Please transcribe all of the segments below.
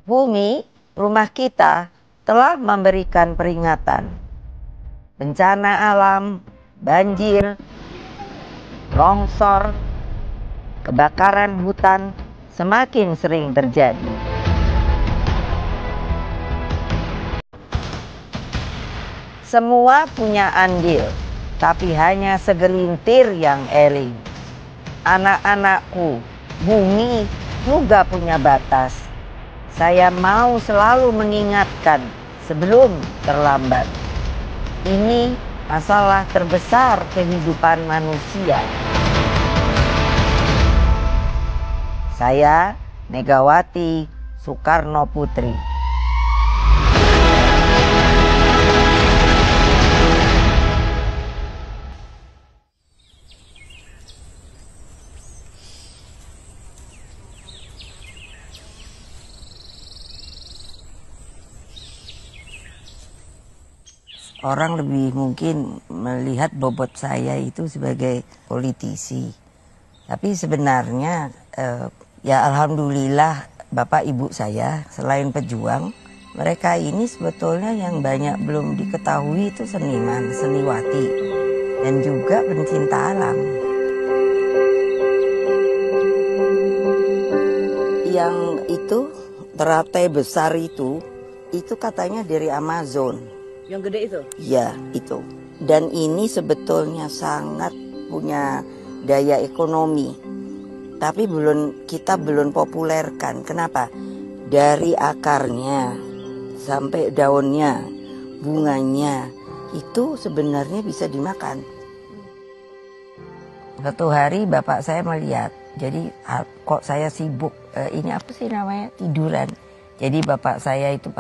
Bumi, rumah kita, telah memberikan peringatan. Bencana alam, banjir, longsor, kebakaran hutan semakin sering terjadi. Semua punya andil, tapi hanya segelintir yang eling. Anak-anakku, bumi juga punya batas. Saya mau selalu mengingatkan sebelum terlambat. Ini masalah terbesar kehidupan manusia. Saya Megawati Soekarnoputri. Orang lebih mungkin melihat bobot saya itu sebagai politisi. Tapi sebenarnya ya alhamdulillah Bapak Ibu saya selain pejuang, mereka ini sebetulnya yang banyak belum diketahui itu seniman, seniwati, dan juga pencinta alam. Yang itu teratai besar itu katanya dari Amazon. Yang gede itu? Ya, itu. Dan ini sebetulnya sangat punya daya ekonomi. Tapi kita belum populerkan. Kenapa? Dari akarnya sampai daunnya, bunganya, itu sebenarnya bisa dimakan. Satu hari bapak saya melihat, jadi kok saya sibuk, ini apa sih namanya, tiduran. Jadi bapak saya itu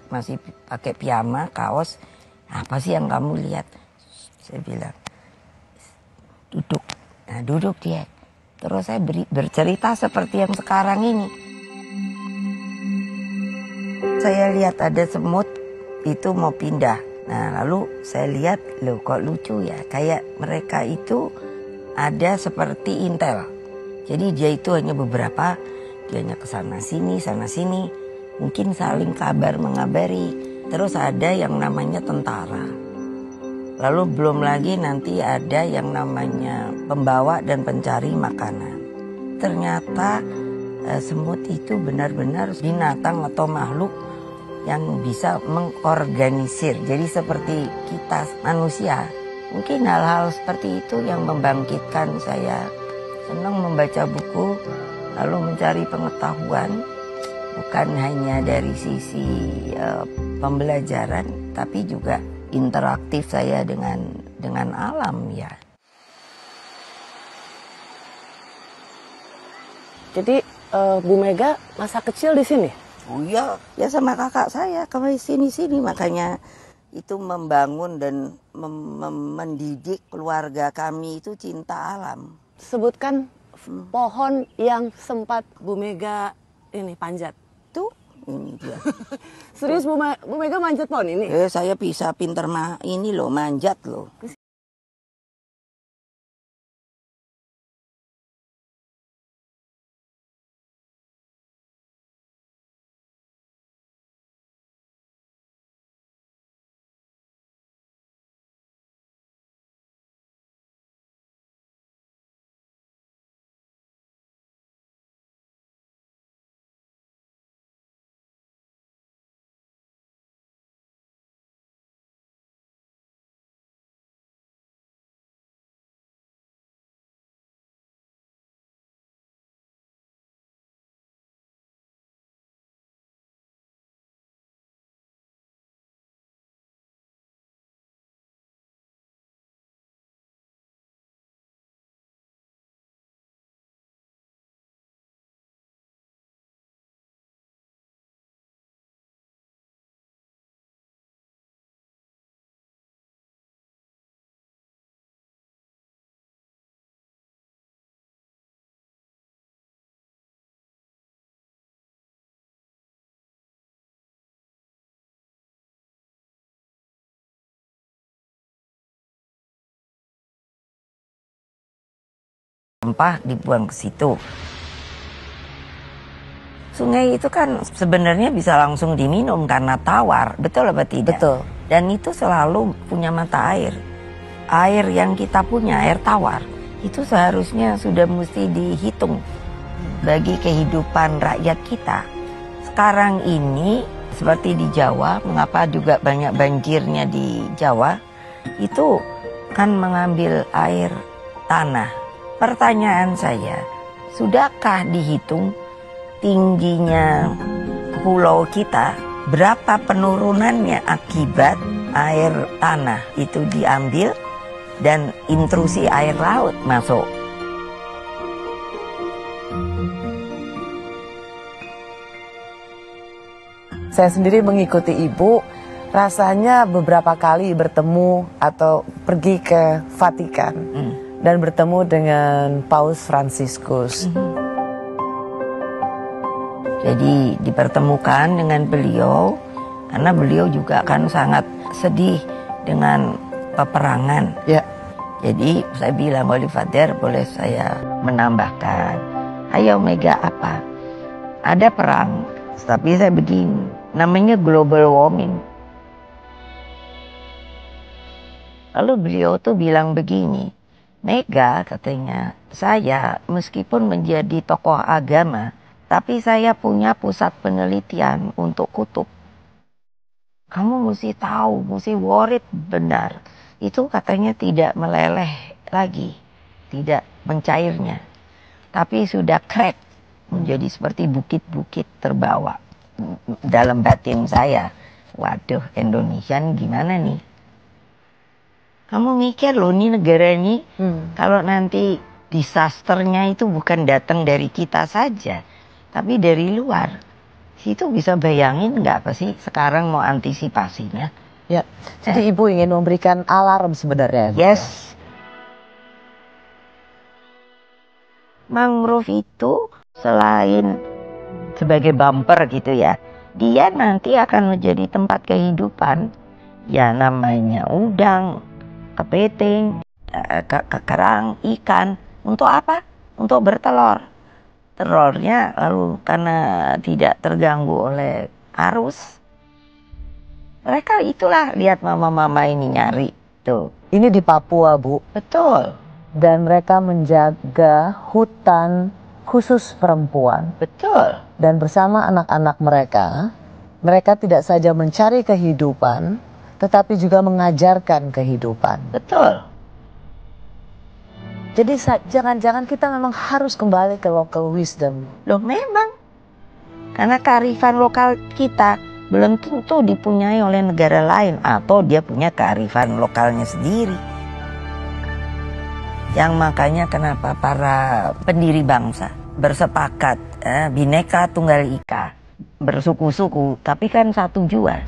masih pakai piyama, kaos. Apa sih yang kamu lihat? Saya bilang, duduk. Nah, duduk dia. Terus saya bercerita seperti yang sekarang ini. Saya lihat ada semut itu mau pindah. Nah, lalu saya lihat, loh kok lucu ya. Kayak mereka itu ada seperti intel. Jadi dia itu hanya beberapa, dia hanya kesana sini, sana sini. Mungkin saling kabar mengabari. Terus ada yang namanya tentara. Lalu belum lagi nanti ada yang namanya pembawa dan pencari makanan. Ternyata semut itu benar-benar binatang atau makhluk yang bisa mengorganisir. Jadi seperti kita manusia. Mungkin hal-hal seperti itu yang membangkitkan saya. Senang membaca buku, lalu mencari pengetahuan. Bukan hanya dari sisi pembelajaran, tapi juga interaktif saya dengan alam ya. Jadi Bu Mega masa kecil di sini? Oh iya, ya sama kakak saya kami sini-sini, makanya itu membangun dan mendidik keluarga kami itu cinta alam. Sebutkan pohon yang sempat Bu Mega ini panjat. Tuh, ini dia. Serius Bu Mega manjat pohon ini? Saya bisa pinter ini loh, manjat loh. Sampah dibuang ke situ. sungai itu kan sebenarnya bisa langsung diminum karena tawar, betul apa tidak? Betul. Dan itu selalu punya mata air. Air yang kita punya, air tawar, itu seharusnya sudah mesti dihitung bagi kehidupan rakyat kita. Sekarang ini, seperti di Jawa, mengapa juga banyak banjirnya di Jawa, itu kan mengambil air tanah. Pertanyaan saya, sudahkah dihitung tingginya pulau kita, berapa penurunannya akibat air tanah itu diambil dan intrusi air laut masuk? Saya sendiri mengikuti Ibu, rasanya beberapa kali bertemu atau pergi ke Vatikan dan bertemu dengan Paus Fransiskus. Jadi dipertemukan dengan beliau karena beliau juga kan sangat sedih dengan peperangan. Ya. Jadi saya bilang, Holy Father, boleh saya menambahkan, ayo Mega, apa? Ada perang, tapi saya begini, namanya global warming. Lalu beliau tuh bilang begini, Mega, katanya, saya meskipun menjadi tokoh agama, tapi saya punya pusat penelitian untuk kutub. Kamu mesti tahu, mesti worried benar. Itu katanya tidak meleleh lagi, tidak mencairnya. Tapi sudah crack, menjadi seperti bukit-bukit terbawa. Dalam batin saya, waduh, Indonesia gimana nih? Kamu mikir loh, nih negara ini, kalau nanti disasternya itu bukan datang dari kita saja, tapi dari luar. Itu bisa bayangin nggak apa sih sekarang mau antisipasinya? Ya, jadi Ibu ingin memberikan alarm sebenarnya. Yes. Mangrove itu selain sebagai bumper gitu ya, dia nanti akan menjadi tempat kehidupan. Ya namanya udang, kepiting, kerang, ikan. Untuk apa? Untuk bertelur. Telurnya lalu karena tidak terganggu oleh arus, mereka itulah, lihat mama-mama ini nyari tuh. Ini di Papua, Bu. Betul. Dan mereka menjaga hutan khusus perempuan. Betul. Dan bersama anak-anak mereka tidak saja mencari kehidupan, tetapi juga mengajarkan kehidupan. Betul. Jadi jangan-jangan kita memang harus kembali ke local wisdom. Loh memang. Karena kearifan lokal kita belum tentu dipunyai oleh negara lain, atau dia punya kearifan lokalnya sendiri. Yang makanya kenapa para pendiri bangsa bersepakat Bhinneka Tunggal Ika, bersuku-suku tapi kan satu jua.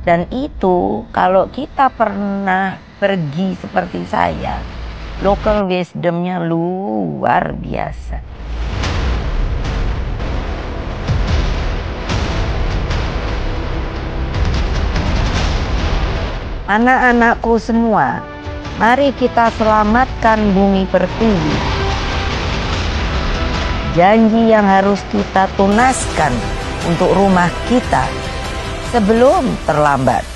Dan itu kalau kita pernah pergi seperti saya, local wisdomnya luar biasa. Anak-anakku semua, mari kita selamatkan bumi pertiwi. Janji yang harus kita tunaskan untuk rumah kita sebelum terlambat.